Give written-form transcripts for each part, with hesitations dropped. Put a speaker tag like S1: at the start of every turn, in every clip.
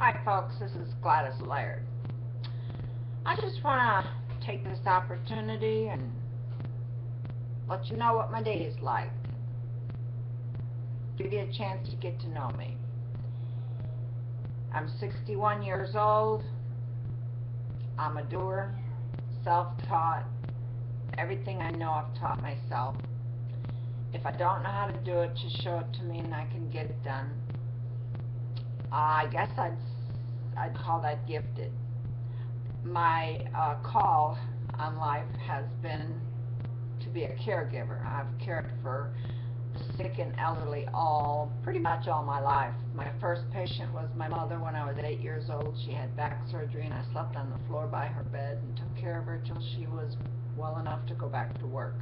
S1: Hi folks, this is Gladys Laird. I just want to take this opportunity and let you know what my day is like. Give you a chance to get to know me. I'm 61 years old. I'm a doer, self-taught. Everything I know I've taught myself. If I don't know how to do it, just show it to me and I can get it done. I guess I'd call that gifted. My call on life has been to be a caregiver. I've cared for the sick and elderly pretty much all my life. My first patient was my mother when I was 8 years old. She had back surgery and I slept on the floor by her bed and took care of her till she was well enough to go back to work.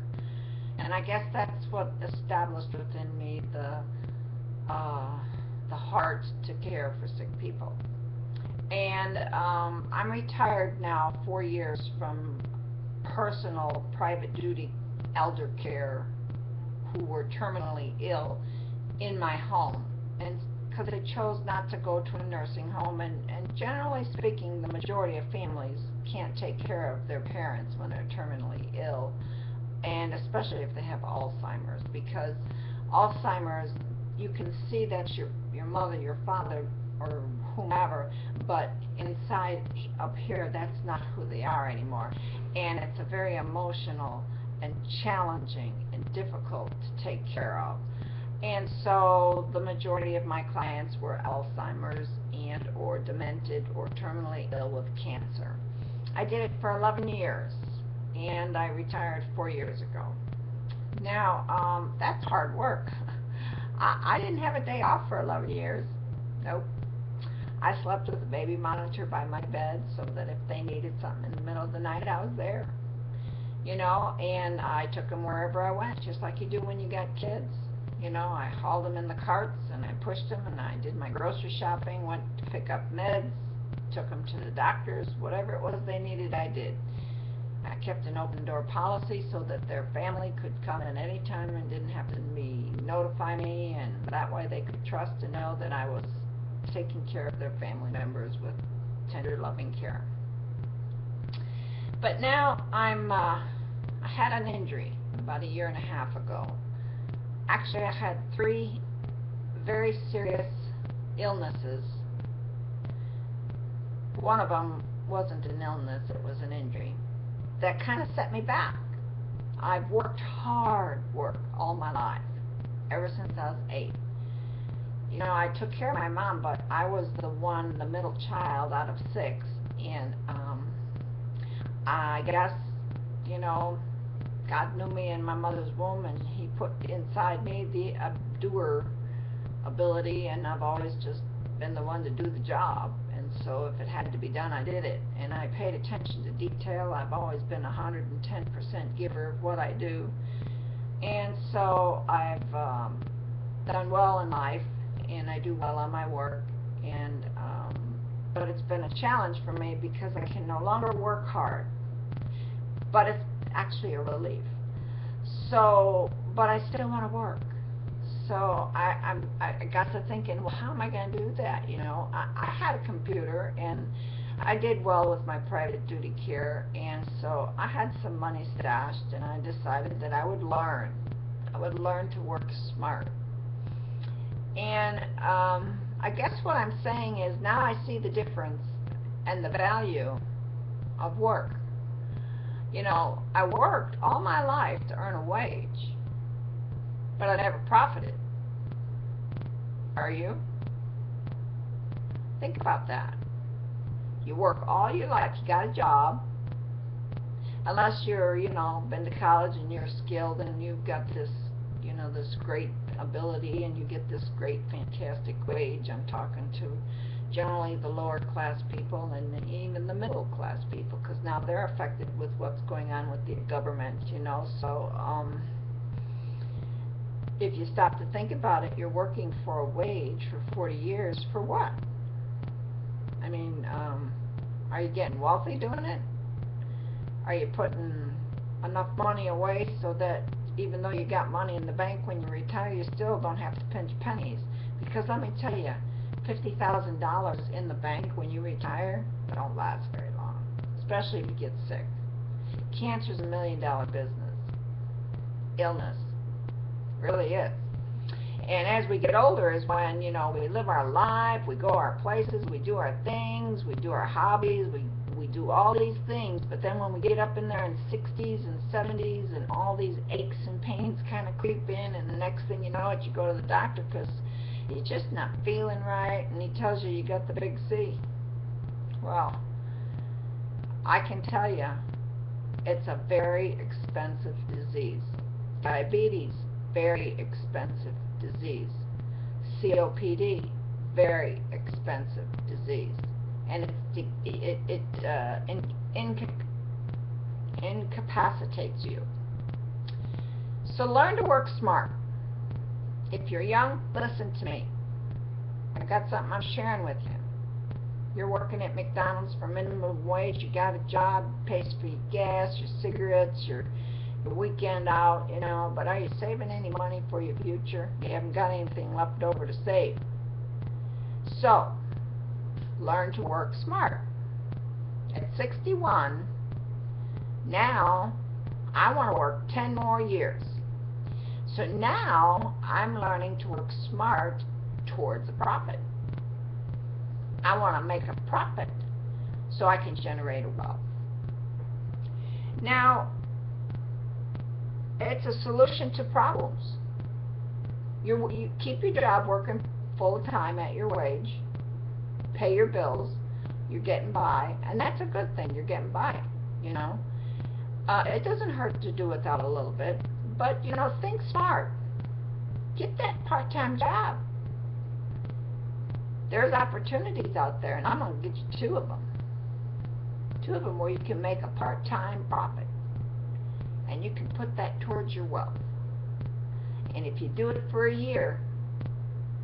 S1: And I guess that's what established within me the heart to care for sick people. And I'm retired now 4 years from personal private duty elder care who were terminally ill in my home, and because I chose not to go to a nursing home, and generally speaking the majority of families can't take care of their parents when they're terminally ill, and especially if they have Alzheimer's, because Alzheimer's, you can see that's your mother, your father, or whomever, but inside up here that's not who they are anymore, and it's a very emotional and challenging and difficult to take care of. And so the majority of my clients were Alzheimer's and or demented or terminally ill with cancer. I did it for 11 years and I retired 4 years ago. Now that's hard work. I didn't have a day off for 11 years. Nope. I slept with a baby monitor by my bed so that if they needed something in the middle of the night, I was there. You know, and I took them wherever I went, just like you do when you got kids. You know, I hauled them in the carts and I pushed them and I did my grocery shopping, went to pick up meds, took them to the doctors, whatever it was they needed, I did. I kept an open door policy so that their family could come in any time and didn't have to notify me, and that way they could trust and know that I was taking care of their family members with tender, loving care. But now I had an injury about 1.5 years ago. Actually, I had 3 very serious illnesses. One of them wasn't an illness, it was an injury. That kind of set me back. I've worked hard all my life, ever since I was 8. You know, I took care of my mom, but I was the middle child out of 6, and I guess, you know, God knew me in my mother's womb, and He put inside me the doer ability, and I've always just been the one to do the job. And so if it had to be done, I did it. And I paid attention to detail. I've always been 110% giver of what I do. And so I've done well in life, and I do well on my work. And but it's been a challenge for me because I can no longer work hard. But it's actually a relief. So, but I still want to work. So I got to thinking, well, how am I going to do that? You know, I had a computer and I did well with my private duty care, and so I had some money stashed, and I decided that I would learn. I would learn to work smart. And I guess what I'm saying is now I see the difference and the value of work. You know, I worked all my life to earn a wage, but I never profited. Are you? Think about that. You work all your life, you got a job, unless you're, you know, been to college and you're skilled and you've got this, you know, this great ability and you get this great, fantastic wage. I'm talking to generally the lower class people and even the middle class people, because now they're affected with what's going on with the government, you know. So if you stop to think about it, you're working for a wage for 40 years for what? I mean, are you getting wealthy doing it? Are you putting enough money away so that even though you got money in the bank when you retire, you still don't have to pinch pennies? Because let me tell you, $50,000 in the bank when you retire don't last very long, especially if you get sick. Cancer's $1 million business. Illness really is. And as we get older is when, you know, we live our life, we go our places, we do our things, we do our hobbies, we do all these things, but then when we get up in there in 60s and 70s and all these aches and pains kind of creep in, and the next thing you know it, you go to the doctor because you're just not feeling right, and he tells you you got the big C. Well, I can tell you, it's a very expensive disease. Diabetes, very expensive disease. COPD, very expensive disease. And it incapacitates you. So learn to work smart. If you're young, listen to me. I got something I'm sharing with you. You're working at McDonald's for minimum wage, you got a job, pays for your gas, your cigarettes, your weekend out, you know, but are you saving any money for your future? You haven't got anything left over to save. So, learn to work smart. At 61, now I want to work 10 more years. So now I'm learning to work smart towards a profit. I want to make a profit so I can generate a wealth. Now, it's a solution to problems. You keep your job working full time at your wage, pay your bills, you're getting by, and that's a good thing, you're getting by, you know. It doesn't hurt to do without a little bit, but, you know, think smart. Get that part-time job. There's opportunities out there, and I'm going to get you two of them. Two of them where you can make a part-time profit. And you can put that towards your wealth. And if you do it for a year,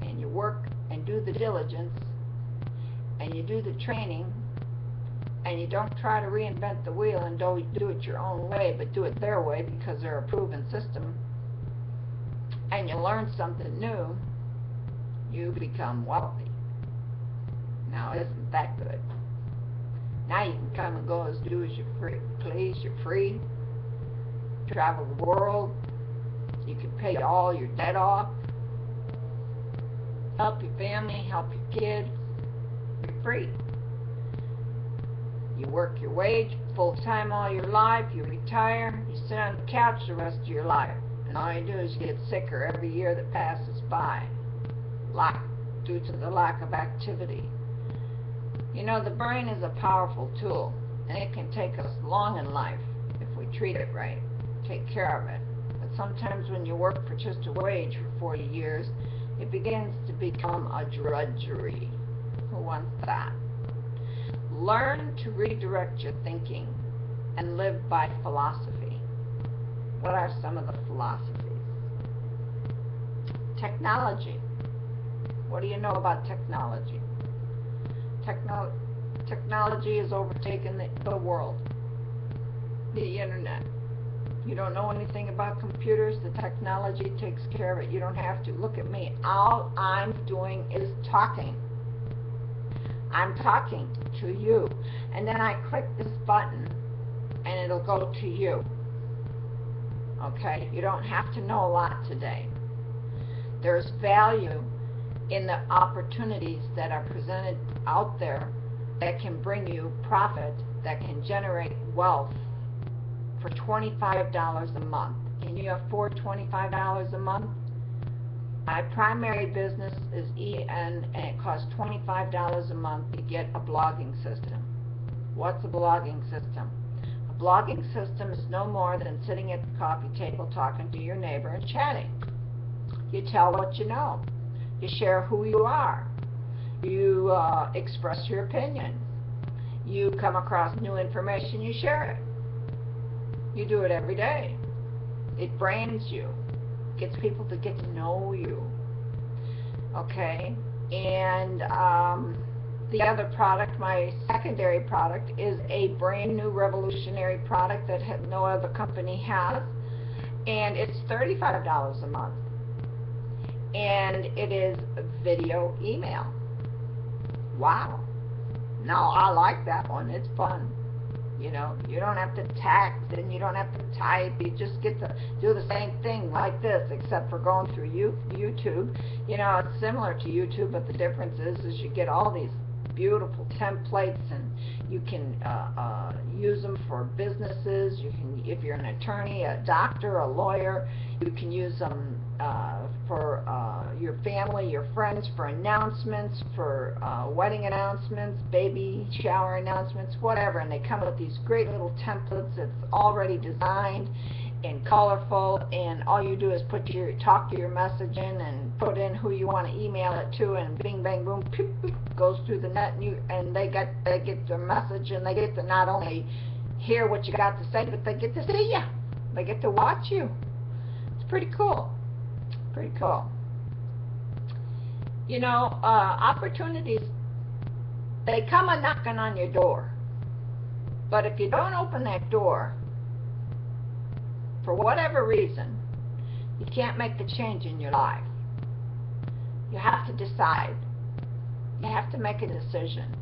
S1: and you work and do the diligence, and you do the training, and you don't try to reinvent the wheel and don't do it your own way, but do it their way because they're a proven system, and you learn something new, you become wealthy. Now, isn't that good? Now you can come and go as do as you please. You're free. Travel the world. You can pay all your debt off. Help your family. Help your kids. You're free. You work your wage full time all your life. You retire. You sit on the couch the rest of your life. And all you do is you get sicker every year that passes by. Due to the lack of activity. You know, the brain is a powerful tool, and it can take us long in life if we treat it right, take care of it. But sometimes when you work for just a wage for 40 years, it begins to become a drudgery. Who wants that? Learn to redirect your thinking and live by philosophy. What are some of the philosophies? Technology. What do you know about technology? Technology has overtaken the world. The internet. You don't know anything about computers, the technology takes care of it. You don't have to. Look at me. All I'm doing is talking. I'm talking to you. And then I click this button and it'll go to you. Okay? You don't have to know a lot today. There's value in the opportunities that are presented out there that can bring you profit, that can generate wealth for $25 a month. Can you afford $25 a month? My primary business is EN, and it costs $25 a month to get a blogging system. What's a blogging system? A blogging system is no more than sitting at the coffee table talking to your neighbor and chatting. You tell what you know. You share who you are. You express your opinion. You come across new information, you share it. You do it every day. It brains you. Gets people to get to know you. Okay? And the other product, my secondary product, is a brand new revolutionary product that no other company has. And it's $35 a month. And it is video email. Wow. No, I like that one. It's fun. You know, you don't have to text and you don't have to type. You just get to do the same thing like this, except for going through YouTube. You know, it's similar to YouTube, but the difference is you get all these beautiful templates, and you can use them for businesses. You can, if you're an attorney, a doctor, a lawyer, you can use them for your family, your friends, for announcements, for wedding announcements, baby shower announcements, whatever. And they come with these great little templates that's already designed and colorful, and all you do is talk your message in and put in who you want to email it to, and bing bang boom, pew, pew, goes through the net, and they get their message, and they get to not only hear what you got to say, but they get to see you. They get to watch you. It's pretty cool. Pretty cool. You know, opportunities, they come a knocking on your door. But if you don't open that door, for whatever reason, you can't make the change in your life. You have to decide. You have to make a decision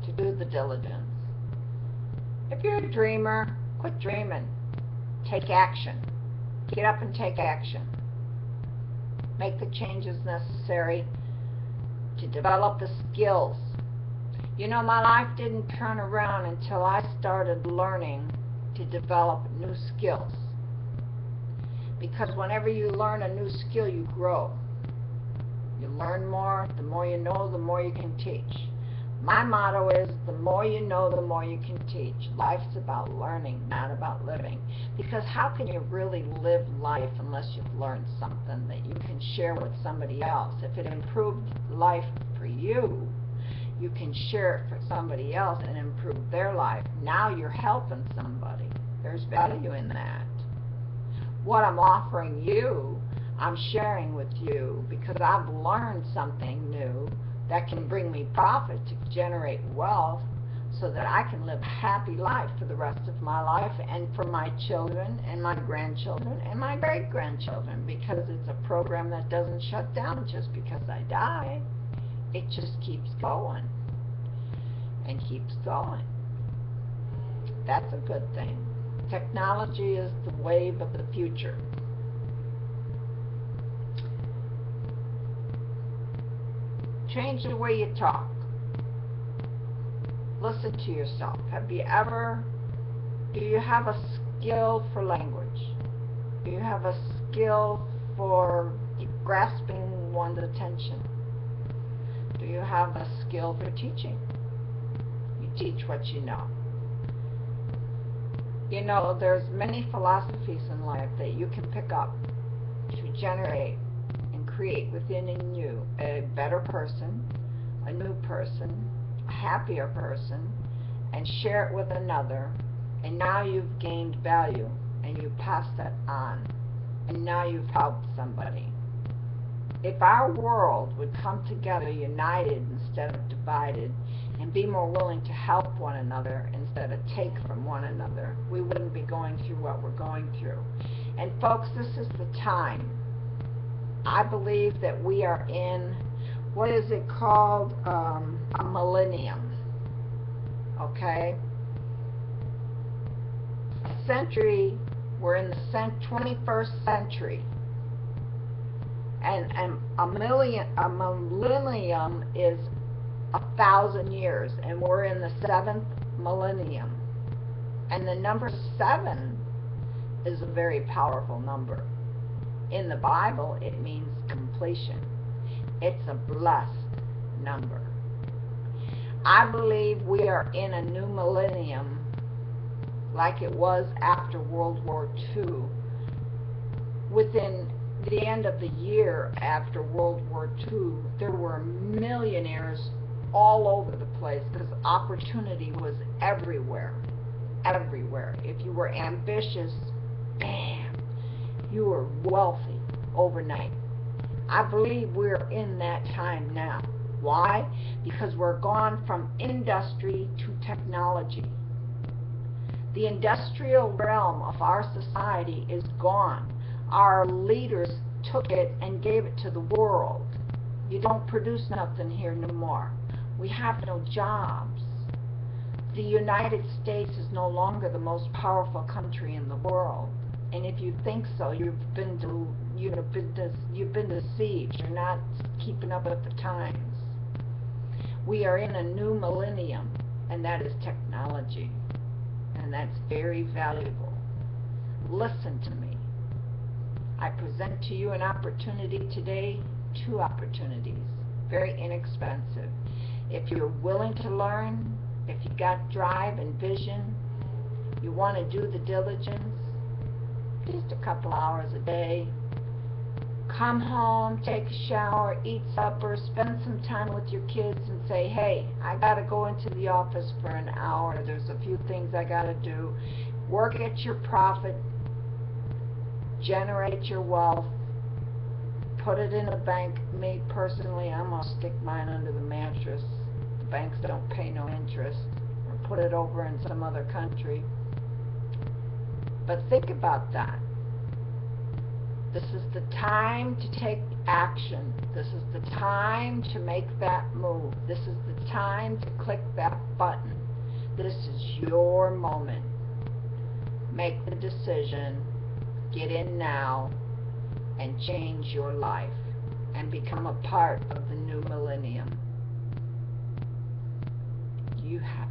S1: to do the diligence. If you're a dreamer, quit dreaming. Take action. Get up and take action. Make the changes necessary to develop the skills. You know, my life didn't turn around until I started learning to develop new skills. Because whenever you learn a new skill, you grow. You learn more. The more you know, the more you can teach. My motto is, the more you know, the more you can teach. Life's about learning, not about living. Because how can you really live life unless you've learned something that you can share with somebody else? If it improved life for you, you can share it for somebody else and improve their life. Now you're helping somebody. There's value in that. What I'm offering you, I'm sharing with you because I've learned something new that can bring me profit to generate wealth so that I can live a happy life for the rest of my life, and for my children and my grandchildren and my great-grandchildren, because it's a program that doesn't shut down just because I die. It just keeps going and keeps going. That's a good thing. Technology is the wave of the future. Change the way you talk. Listen to yourself. Do you have a skill for language? Do you have a skill for grasping one's attention? Do you have a skill for teaching? You teach what you know. You know, there's many philosophies in life that you can pick up to generate and create within you a better person, a new person, a happier person, and share it with another, and now you've gained value, and you pass that on, and now you've helped somebody. If our world would come together united instead of divided, and be more willing to help one another instead of take from one another, we wouldn't be going through what we're going through. And folks, this is the time. I believe that we are in, what is it called, a millennium, okay? A century, we're in the 21st century. And a millennium is 1,000 years, and we're in the 7th millennium. And the number 7 is a very powerful number. In the Bible, it means completion. It's a blessed number. I believe we are in a new millennium like it was after World War II. Within the end of the year after World War II, there were millionaires all over the place because opportunity was everywhere. Everywhere. If you were ambitious, bam, you were wealthy overnight. I believe we're in that time now. Why? Because we're gone from industry to technology. The industrial realm of our society is gone. Our leaders took it and gave it to the world. You don't produce nothing here no more. We have no jobs. The United States is no longer the most powerful country in the world. And if you think so, you've been deceived. You're not keeping up with the times. We are in a new millennium, and that is technology. And that's very valuable. Listen to me. I present to you an opportunity today, 2 opportunities, very inexpensive. If you're willing to learn, if you got drive and vision, you want to do the diligence, just a couple hours a day, come home, take a shower, eat supper, spend some time with your kids and say, hey, I got to go into the office for an hour. There's a few things I got to do. Work at your profit, generate your wealth, put it in a bank. Me personally, I'm going to stick mine under the mattress. The banks don't pay no interest. Or put it over in some other country. But think about that. This is the time to take action. This is the time to make that move. This is the time to click that button. This is your moment. Make the decision. Get in now and change your life and become a part of the new millennium. You have